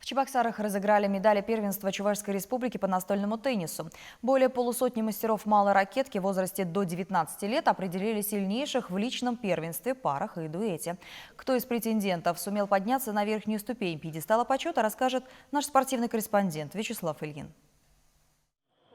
В Чебоксарах разыграли медали первенства Чувашской республики по настольному теннису. Более полусотни мастеров малой ракетки в возрасте до 19 лет определили сильнейших в личном первенстве, парах и дуэте. Кто из претендентов сумел подняться на верхнюю ступень пьедестала почета, расскажет наш спортивный корреспондент Вячеслав Ильин.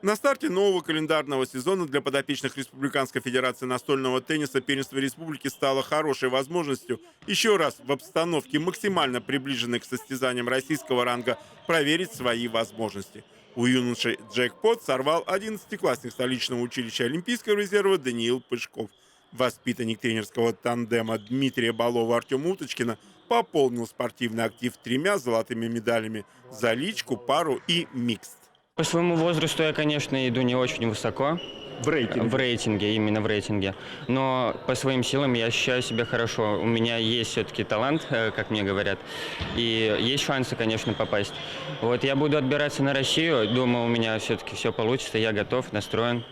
На старте нового календарного сезона для подопечных Республиканской Федерации настольного тенниса первенство республики стало хорошей возможностью еще раз в обстановке, максимально приближенной к состязаниям российского ранга, проверить свои возможности. У юношей джекпот сорвал 11-классник столичного училища Олимпийского резерва Даниил Пышков. Воспитанник тренерского тандема Дмитрия Балова-Артема Уточкина пополнил спортивный актив 3 золотыми медалями за личку, пару и микст. По своему возрасту я, конечно, иду не очень высоко. В рейтинге, именно в рейтинге. Но по своим силам я ощущаю себя хорошо. У меня есть все-таки талант, как мне говорят. И есть шансы, конечно, попасть. Вот я буду отбираться на Россию. Думаю, у меня все-таки все получится. Я готов, настроен.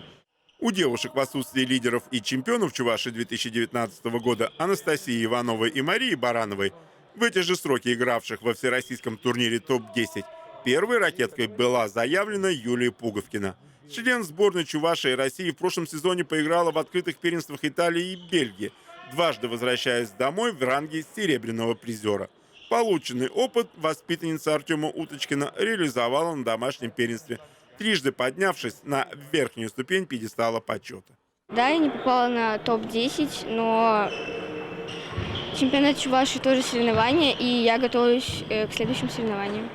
У девушек в отсутствии лидеров и чемпионов Чувашии 2019 года Анастасии Ивановой и Марии Барановой, в эти же сроки игравших во всероссийском турнире ТОП-10, первой ракеткой была заявлена Юлия Пуговкина. Член сборной Чувашии и России в прошлом сезоне поиграла в открытых первенствах Италии и Бельгии, дважды возвращаясь домой в ранге серебряного призера. Полученный опыт воспитанница Артема Уточкина реализовала на домашнем первенстве, трижды поднявшись на верхнюю ступень пьедестала почета. Да, я не попала на топ-10, но чемпионат Чувашии тоже соревнования, и я готовлюсь к следующим соревнованиям.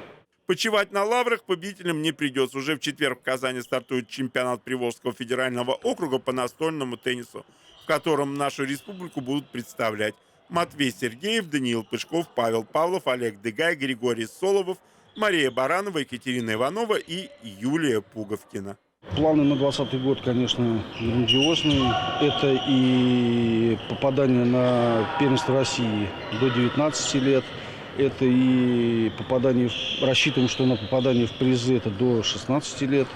Почивать на лаврах победителям не придется. Уже в четверг в Казани стартует чемпионат Приволжского федерального округа по настольному теннису, в котором нашу республику будут представлять Матвей Сергеев, Даниил Пышков, Павел Павлов, Олег Дыгай, Григорий Соловов, Мария Баранова, Екатерина Иванова и Юлия Пуговкина. Планы на 2020 год, конечно, грандиозные. Это и попадание на первенство России до 19 лет. Это и попадание, рассчитываем, что на попадание в призы это до 16 лет.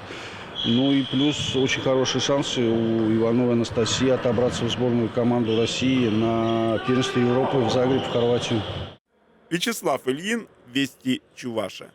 Ну и плюс очень хорошие шансы у Ивановой Анастасии отобраться в сборную команду России на первенство Европы в Загреб, в Хорватию. Вячеслав Ильин, Вести Чувашия.